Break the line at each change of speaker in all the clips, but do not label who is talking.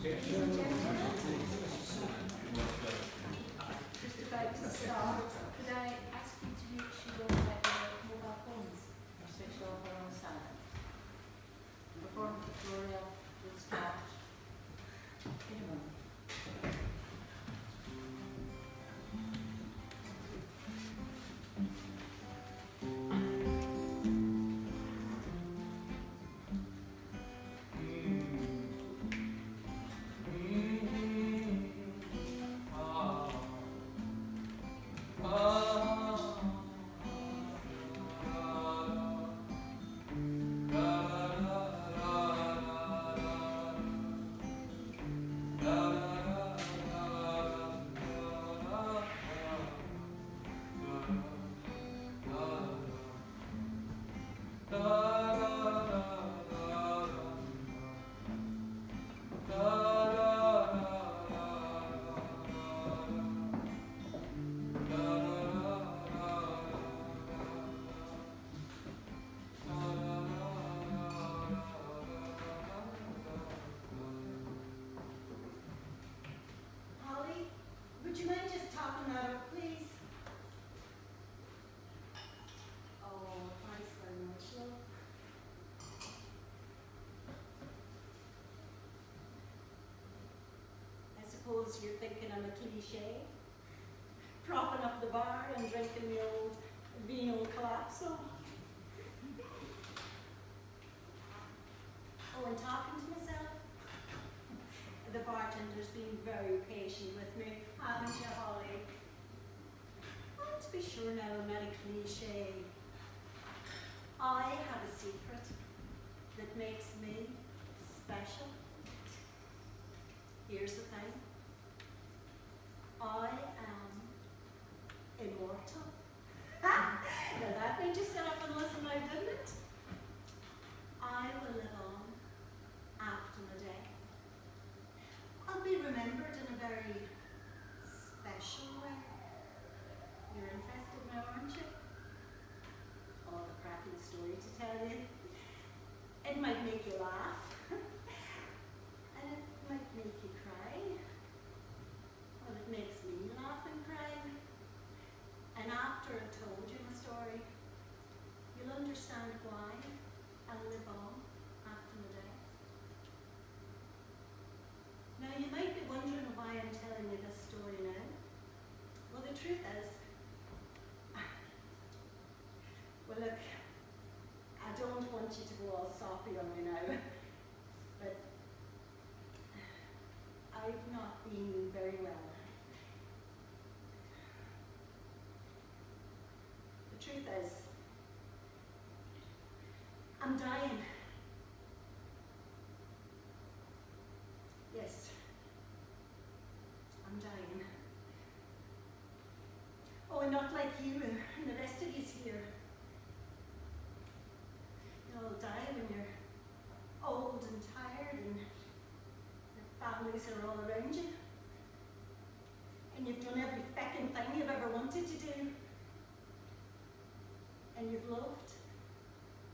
Just about to start, could I ask you to make sure that your mobile phones are switched off or on silent? The performance of Gloria will start in a moment. Suppose you're thinking I'm a cliche, propping up the bar and drinking the old vino collapso. Oh, and talking to myself. The bartender's been very patient with me, haven't you, Holly? Oh, to be sure now I'm not a cliche. I have a secret that makes me special. Here's the thing. I am immortal. Now that made you sit up and listen now, didn't it? I will live on after my death. I'll be remembered in a very special way. You're interested now, aren't you? I'll have a cracking story to tell you. It might make you laugh. And it might make you cry. Well, it makes me laugh and cry. And after I've told you my story, you'll understand why I'll live on after my death. Now, you might be wondering why I'm telling you this story now. Well, the truth is, well, look, I don't want you to go all soppy on me now, but I've not been very well. The truth is, I'm dying. Yes, I'm dying. Oh, and not like you and the rest of yous here. You'll die when you're old and tired and families are all around you, and you've done every feckin' thing you've ever wanted to do, and you've loved,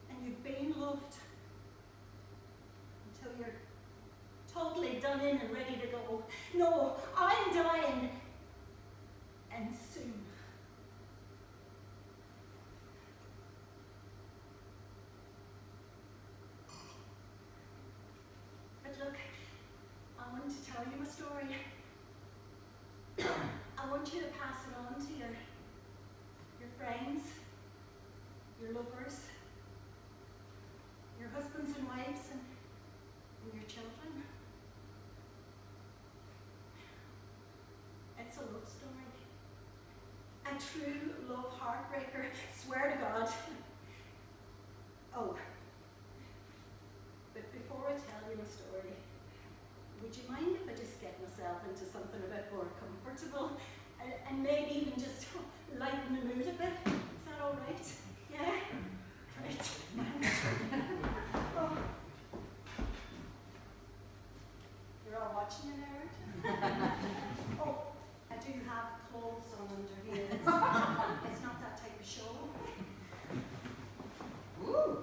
and you've been loved, until you're totally done in and ready to go. No, I'm dying, and soon. But look, I want to tell you a story. I want you to pass it on to your friends, your lovers, your husbands and wives, and your children. It's a love story. A true love heartbreaker, swear to God. Oh, but before I tell you my story, would you mind if I just get myself into something a bit more comfortable and maybe even just lighten the mood a bit? Is that all right? Yeah? Great. Oh. You're all watching it now, aren't you? Oh, I do have clothes on under here. It's not that type of show. Ooh.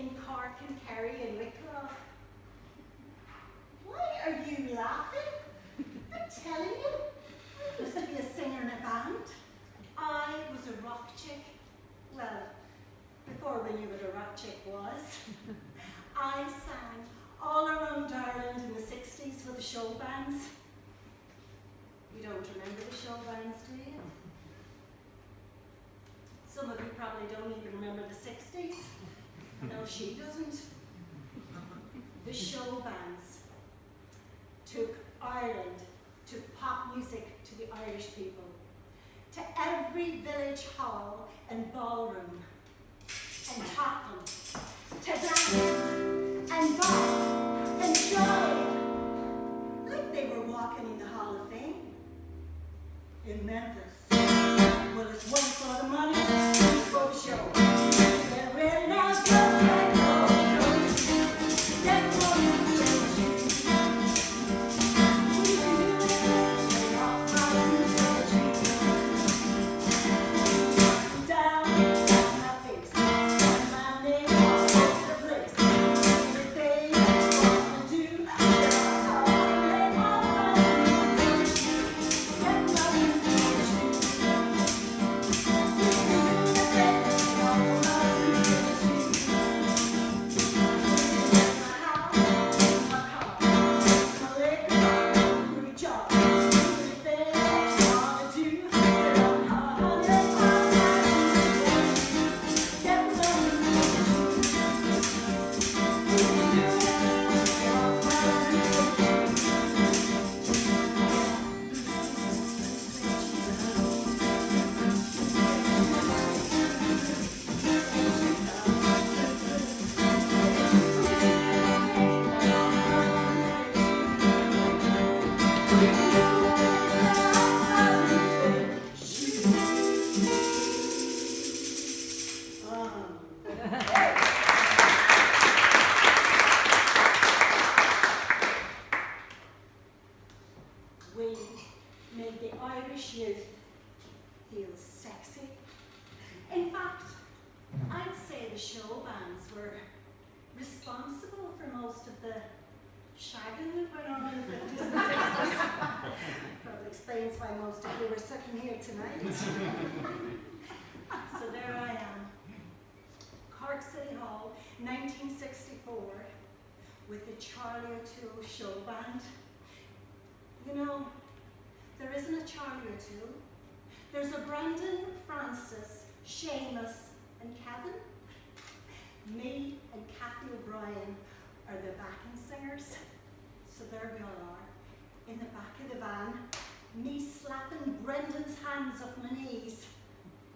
in Cork and Kerry and Wicklow. Why are you laughing? I'm telling you, I used to be a singer in a band. I was a rock chick. Well, before we knew what a rock chick was. I sang all around Ireland in the 60s with the show bands. You don't remember the show bands, do you? Some of you probably don't even remember the 60s. No, she doesn't. The show bands took Ireland, took pop music to the Irish people, to every village hall and ballroom, and taught them to dance and bop and jive, like they were walking in the Hall of Fame. In Memphis, well, it's one for the money, two for the show. Get ready now, go, let go, go. Get ready, we can do it, take off my boots, down my face, and my name all over the place. Everything I wanna do, get all my boots, get my We made the Irish youth feel sexy. In fact, I'd say the show bands were responsible for most of the shagging that went on in the 50s and 60s. Probably explains why most of you were sitting here tonight. So there I am, Cork City Hall, 1964, with the Charlie O'Toole show band. You know, there isn't a Charlie O'Toole. There's a Brendan, Francis, Seamus, and Kevin. Me and Kathy O'Brien are the backing singers. So there we all are, in the back of the van, me slapping Brendan's hands off my knees.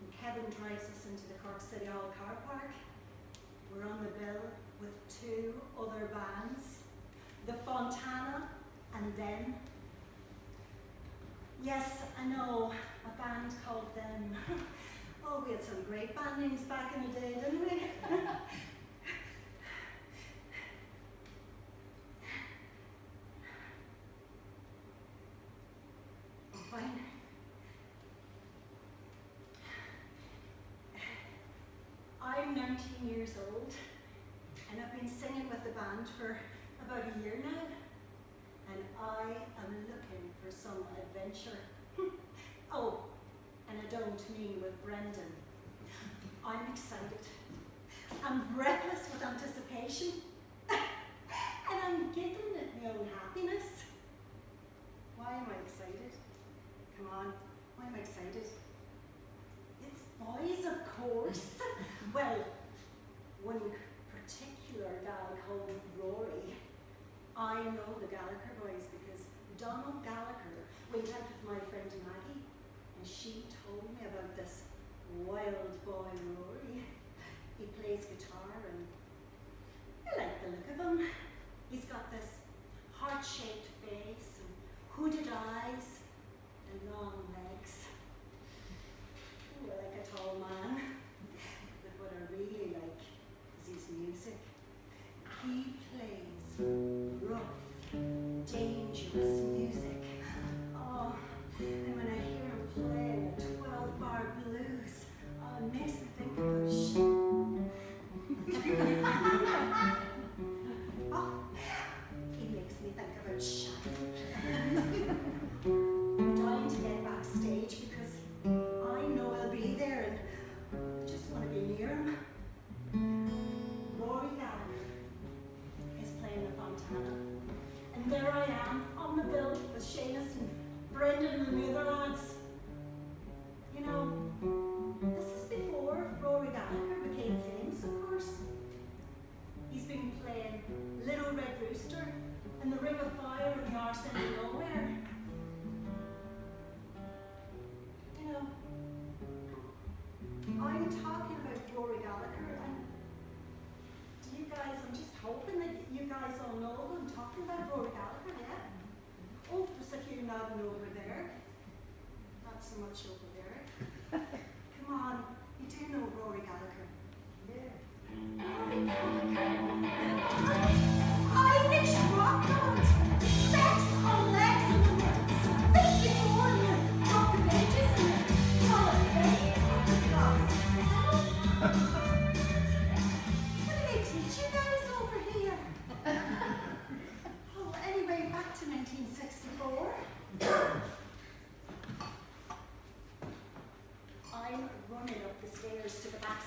And Kevin drives us into the Cork City Hall car park. We're on the bill with two other bands, the Fontana and Them. Yes, I know, a band called Them. Oh, we had some great band names back in the day, didn't we? Fine. I'm 19 years old, and I've been singing with the band for about a year now. And I am looking for some adventure. Oh, and I don't mean with Brendan. I'm excited. I'm breathless with anticipation. And I'm giggling at my own happiness. Why am I excited? Come on, why am I excited? It's boys, of course. Well, one particular gal called Rory. I know the Gallagher boys because Donald Gallagher went out with my friend Maggie, and she told me about this wild boy Rory. He plays guitar and I like the look of him. He's got this heart-shaped face and hooded eyes and long legs. Ooh, I like a tall man. But what I really like is his music. He plays rough, dangerous music. Oh, and when I hear him play the 12-bar blues, oh, it makes me think of a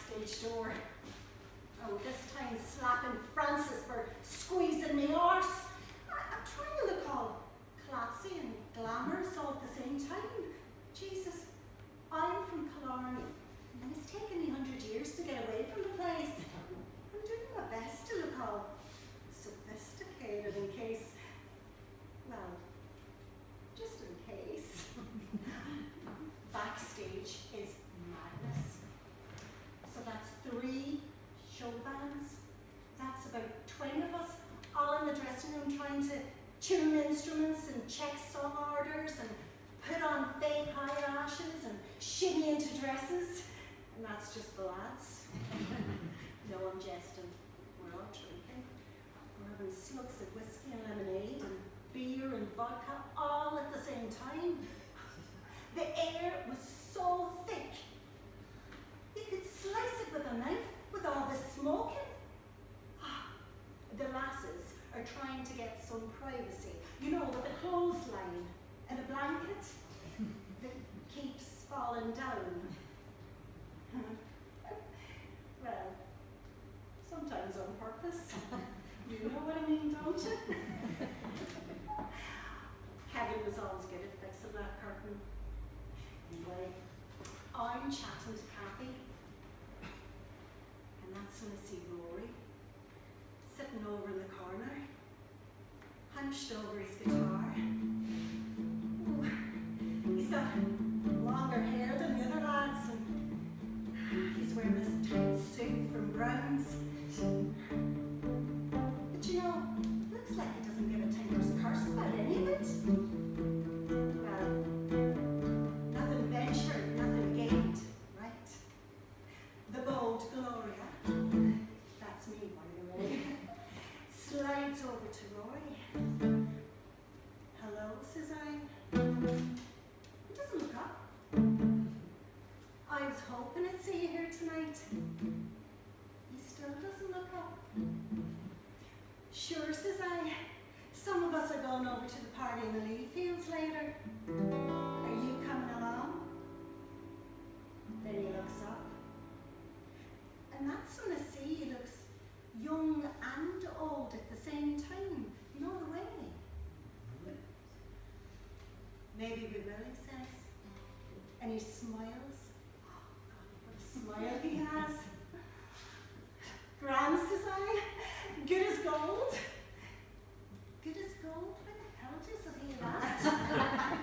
backstage door. Oh, this time slapping Francis for squeezing me arse. I'm trying to look all classy and glamorous all at the same time. Jesus, I'm from Killarney, and it's taken me 100 years to get away from the place. I'm doing my best to look all sophisticated in case, well, just in case. Backstage is madness. So that's 3 show bands. That's about 20 of us all in the dressing room trying to tune instruments and check song orders and put on fake eyelashes and shimmy into dresses. And that's just the lads. No, I'm jesting. We're all drinking. We're having slugs of whiskey and lemonade and beer and vodka all at the same time. The air was so thick. You could slice it with a knife with all this smoking. The lasses are trying to get some privacy. You know, with a clothesline and a blanket that keeps falling down. Well, sometimes on purpose. You know what I mean, don't you? Kevin was always good at fixing that curtain. Anyway, I'm chatting to Kathy, and that's when I see Rory sitting over in the corner, hunched over his guitar. Ooh, he's got longer hair than the other lads, and he's wearing this tight suit from Brown's. But you know, looks like he doesn't give a tinker's curse about any of it. Well, nothing ventured, nothing gained, right? The bold Gloria, that's me by the way, slides over to Rory. Hello, says I. He doesn't look up. I was hoping I'd see you here tonight. He still doesn't look up. Sure, says I. Some of us are going over to the party in the Lee Fields later. Are you coming along? Then he looks up. And that's when I see he looks young and old at the same time. You know the way. Maybe we will, he says. And he smiles. Oh, God, what a smile he has. Grand, says I. Good as gold. Good as gold? Where the hell does it hear that?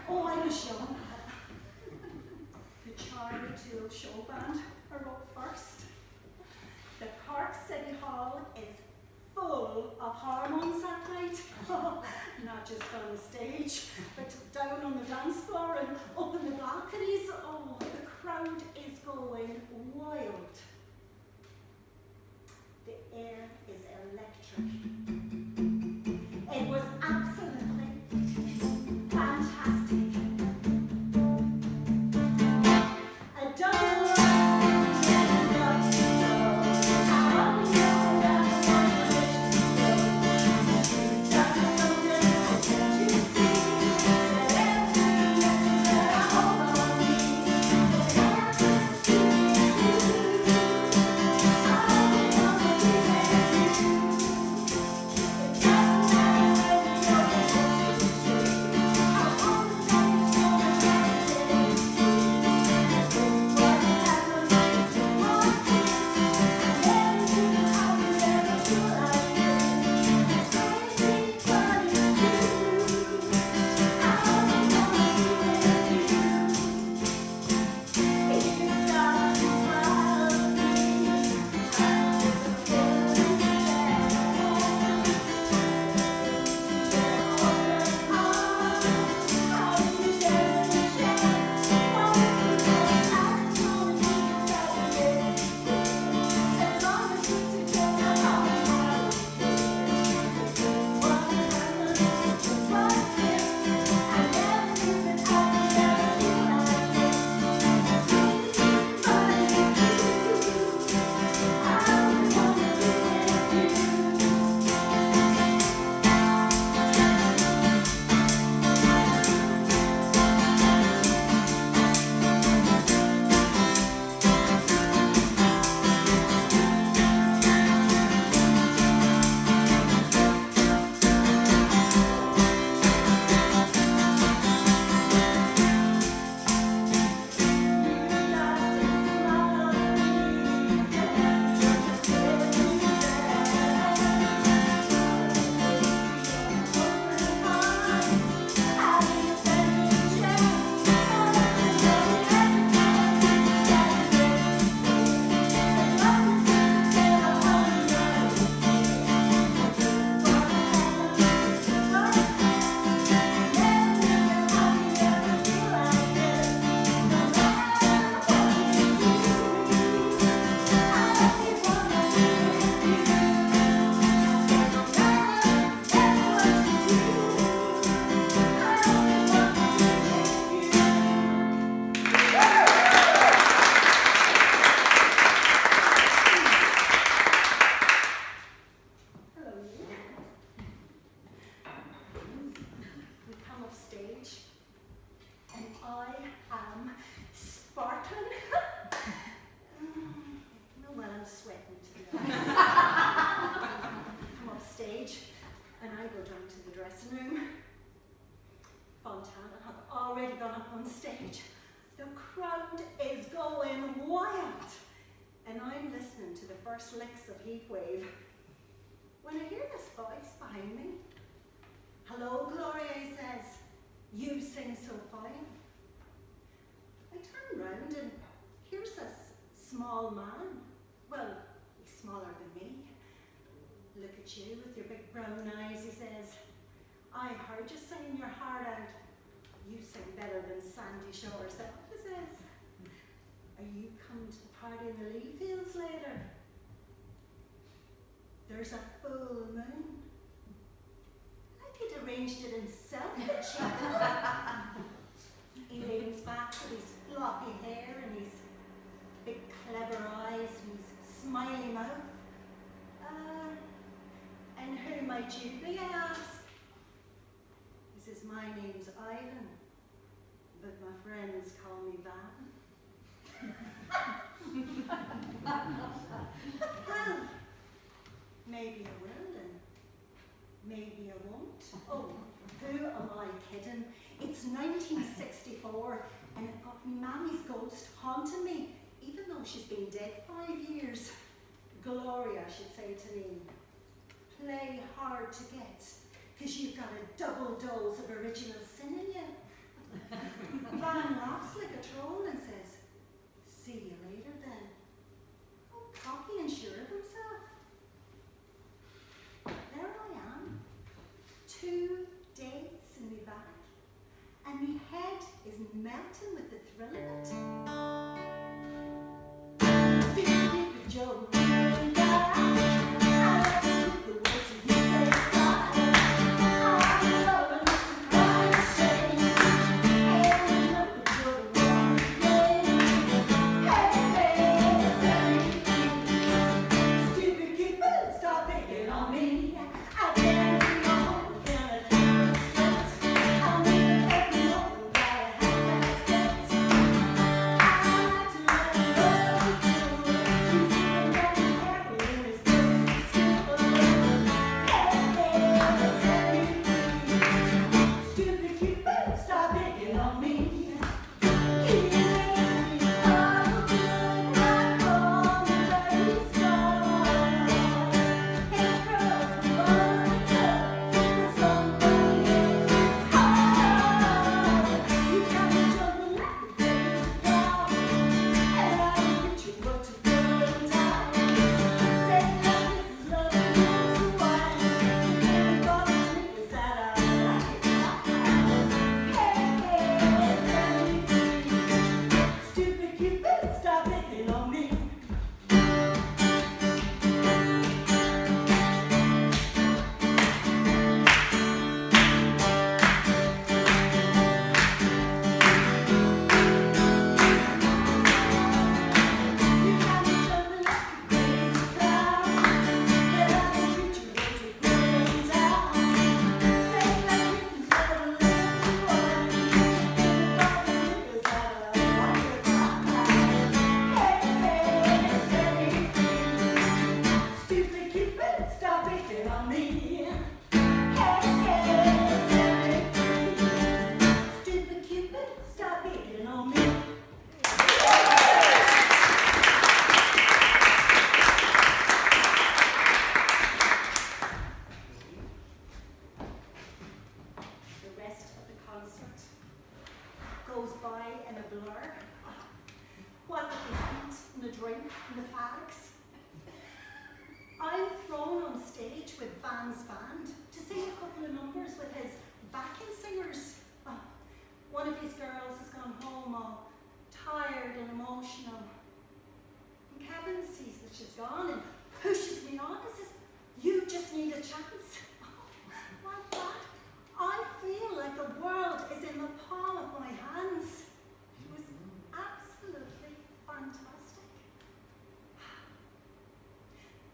Oh, I was young. The Charlie Tool show band are up first. The Cork City Hall is full of hormones that night. Not just on the stage, but down on the dance floor and up in the balconies. Oh, the crowd is going wild. The air is electric. It was absolutely fantastic. A double stage. The crowd is going wild. And I'm listening to the first licks of Heatwave when I hear this voice behind me. "Hello, Gloria," he says. "You sing so fine." I turn round and here's this small man. Well, he's smaller than me. "Look at you with your big brown eyes," he says. "I heard you singing your heart out. You sing better than Sandy Shaw herself," he says. "Are you coming to the party in the Lee Fields later? There's a full moon." Like he'd arranged it himself, the chap. He leans back with his floppy hair and his big clever eyes and his smiley mouth. "And who might you be?" I ask. He says, "My name's Ivan, but my friends call me Van." Well, maybe I will and maybe I won't. Oh, who am I kidding? It's 1964 and I've got Mammy's ghost haunting me, even though she's been dead 5 years. Gloria should say to me, "Play hard to get, 'cause you've got a double dose of original sin in you." Van laughs like a troll and says, "See you later then." Oh, cocky and sure of himself. There I am, 2 dates in my back, and my head is melting with the thrill of it. Stupid Joe.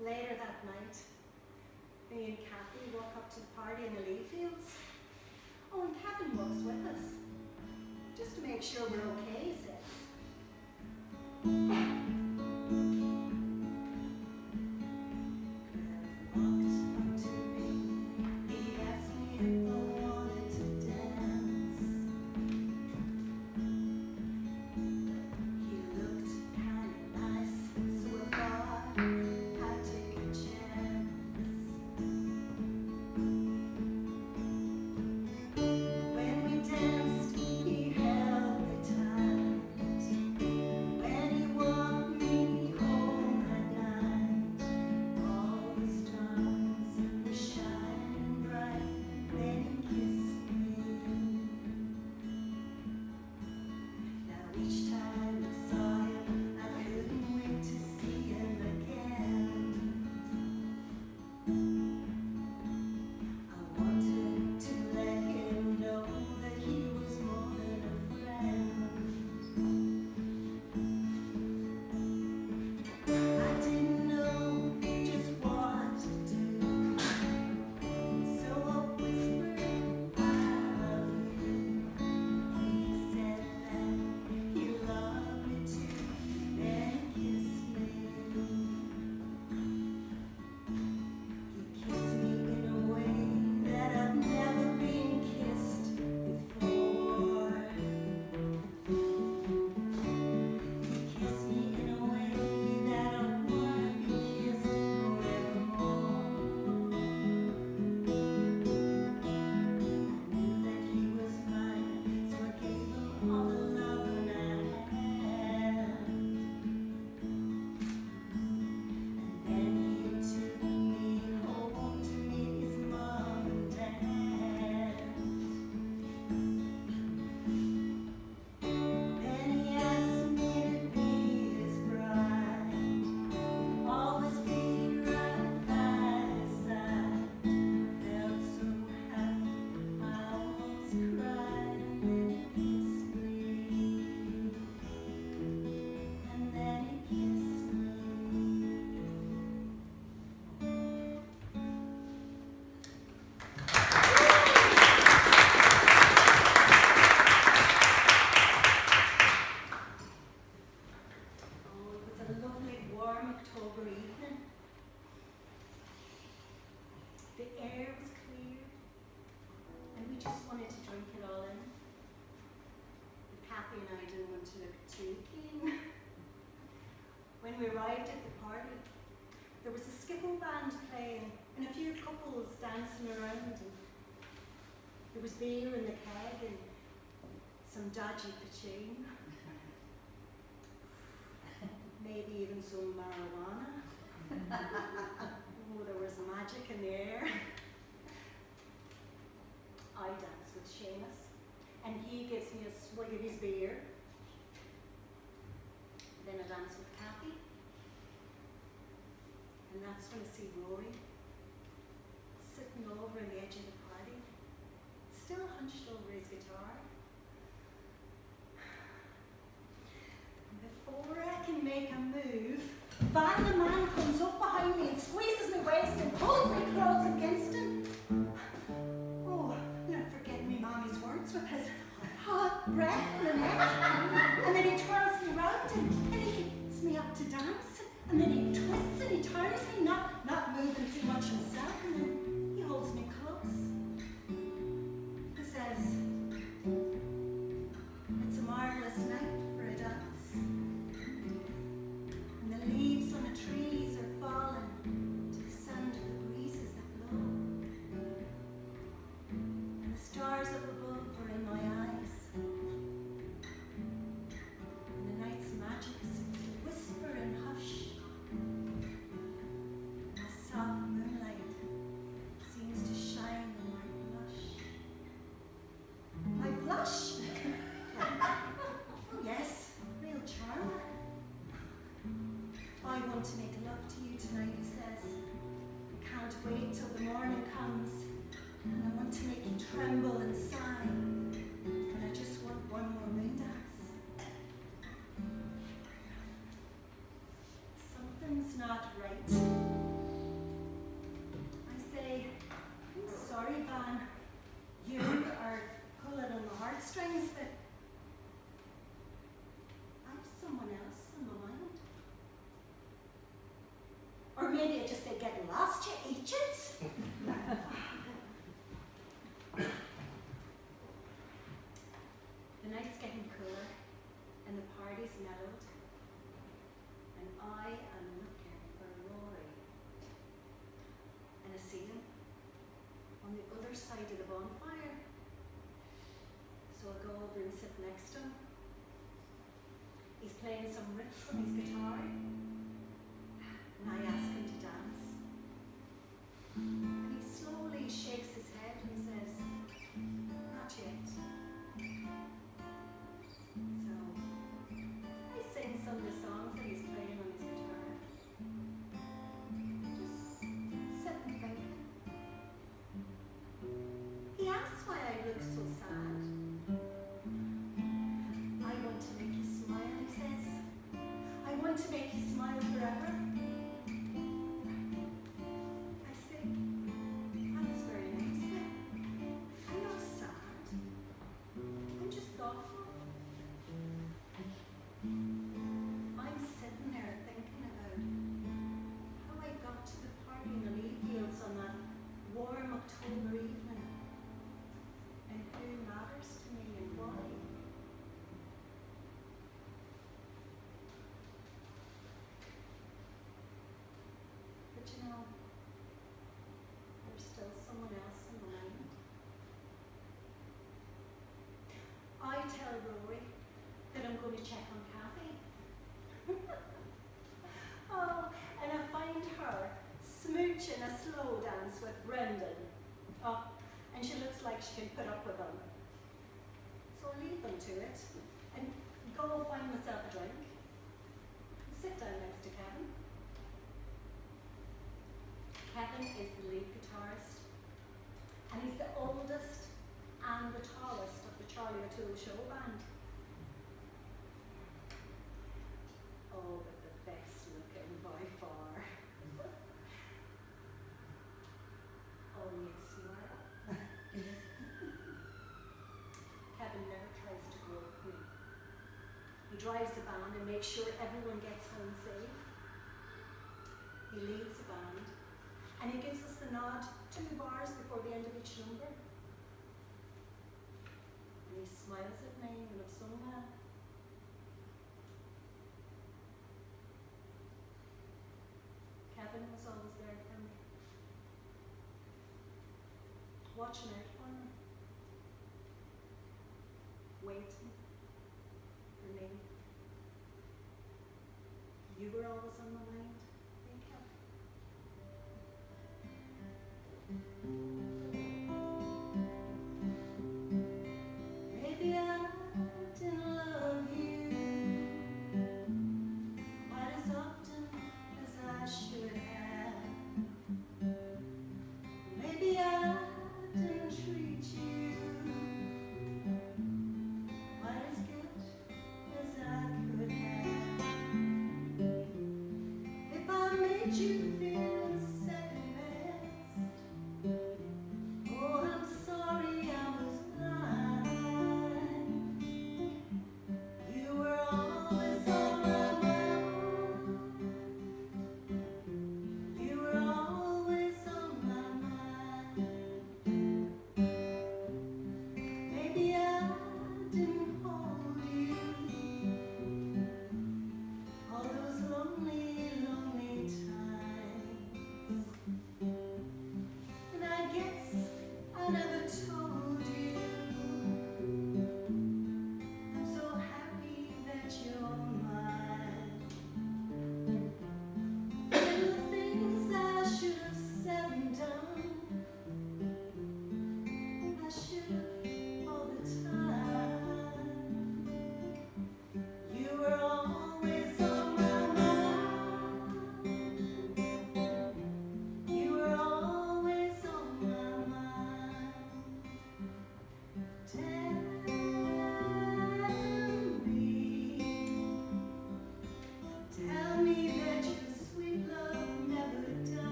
Later that night, me and Kathy walk up to the party in the Lee Fields. Oh, and Kevin walks with us, just to make sure we're okay, he says. Each time I saw him, I couldn't wait to see him again. I wanted to let him know that he was more than a friend. I didn't know just what to do, so I whispered, I love you. He said that he loved me too, then kissed me. He kissed me in a way that I've never been kissed before. He kissed me in a way that I wanna be kissed forevermore. I knew that he was mine, so I gave him all the love I had. And then he took me home to meet his mom and dad. Then he asked me to be his bride, always be right by his side. Felt so happy, I almost cried. And then he kissed me, and then he kissed me. Oh, it was a lovely, warm October evening. The air was clear, and we just wanted to drink it all in. But Kathy and I didn't want to look too keen. When we arrived at the party, there was a skiffle band playing and a few couples dancing around. And there was beer in the keg and some dodgy poutine. Maybe even some marijuana. Oh, there was magic in the air. I danced with Seamus, and he gives me a swig of his beer. Then I danced with Kathy, and that's when I see Rory sitting over on the edge of the party, still hunched over his guitar. Before I can make a move, Van the man comes up behind me and squeezes my waist and pulls me close against him. Oh, not forgetting me mommy's words with his hot breath on the neck. And then he twirls me round and he gets me up to dance. And then he twists and he turns me, not moving too much himself. And then he holds me close. He says, "It's a marvelous night for a dance. And the leaves on the trees are falling to the sound of the breezes that blow. And the stars up above are in my eyes. And the night's magic seems to whisper and hush. And the soft moonlight seems to shine on my blush." My blush? Oh yes, real charmer. "I want to make love to you tonight," he says. "I can't wait till the morning comes, and I want to make you tremble and sigh, and I just want one more moon dance." Something's not right. I say, "I'm sorry, Van. You are pulling on the heartstrings, but I've someone else in my mind." Or maybe I just say, "Get lost, you agents." The night's getting cooler and the party's mellowed, and I am looking for Rory. And I see him on the other side of the bonfire. So I go over and sit next to him. He's playing some riffs on his guitar, and I ask him to dance. And he slowly shakes his head and says, "Not yet." So to make you smile forever. I say, that's very nice, but I'm not sad. I'm just thoughtful. I'm sitting there thinking about how I got to the party in the leaf fields on that warm October evening, and who matters to me and why. But you know, there's still someone else in the mind. I tell Rory that I'm going to check on Kathy. Oh, and I find her smooching a slow dance with Brendan. Oh, and she looks like she can put up with him. So I leave them to it and go find myself a drink. Sit down next to Kevin. Kevin is the lead guitarist, and he's the oldest and the tallest of the Charlie O'Toole show band. Oh, but the best looking by far. Oh, yes, you are. Kevin never tries to grow up me. He drives the band and makes sure everyone gets home safe. He leads the band, and he gives us the nod 2 bars before the end of each number. And he smiles at me and I've sung well. Kevin was always there for me, watching out for me, waiting for me. You were always on my mind, thank you. Maybe I didn't love you quite as often as I should have. Maybe I didn't treat you quite as good as I could have.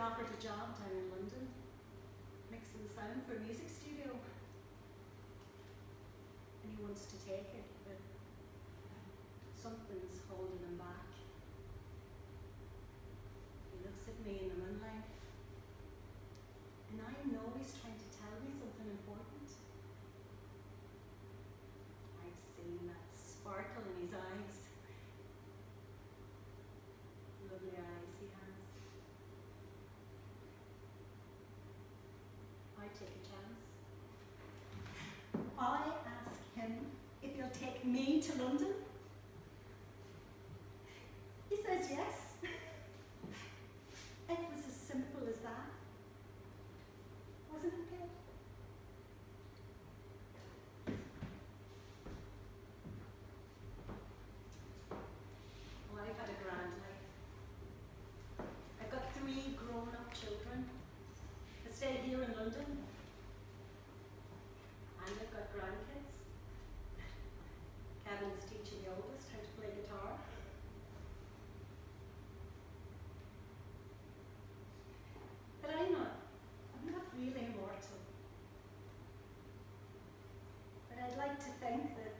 offered a job down in London, mixing the sound for a music studio. And he wants to take it, but something's holding him back. He looks at me in the moonlight, and I know he's trying to tell me something important. I've seen that sparkle in his eyes. Lovely eyes he has. I take a chance. I ask him if he'll take me to London. He says yes. It was as simple as that. Wasn't it good? Well, I've had a grand life. I've got 3 grown-up children that stay here in London. And I've got grandkids. Kevin's teaching the oldest how to play guitar. But I'm not really immortal. But I'd like to think that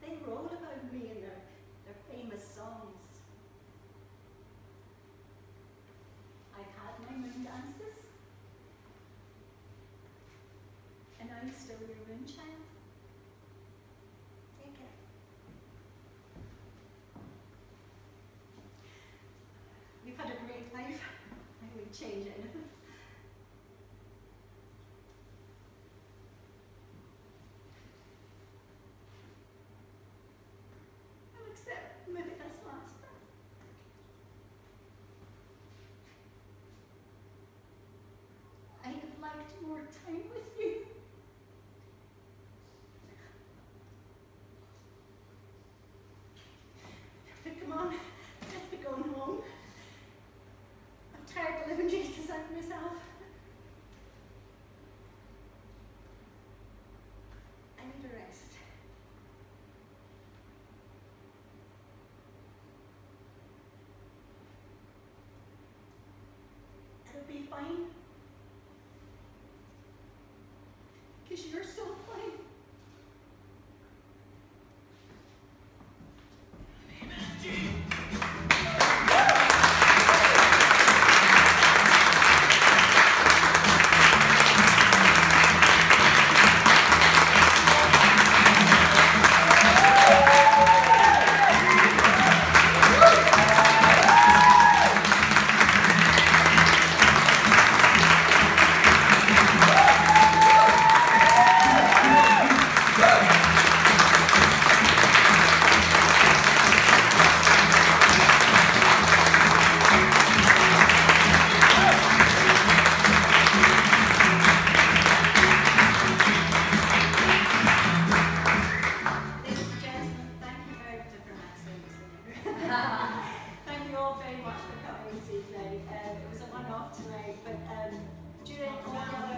they wrote about me in their famous songs. I've had my moon dances, and I'm still your moon child. Take it. We've had a great life. I wouldn't change anything. I'll accept maybe that's last. I'd have liked more time with you. But come on, let's be going home. I'm tired of living Jesus out myself. I need a rest. It'll be fine. Because you're so fine. Thank you all very much for coming this evening. It was a one-off tonight, but during all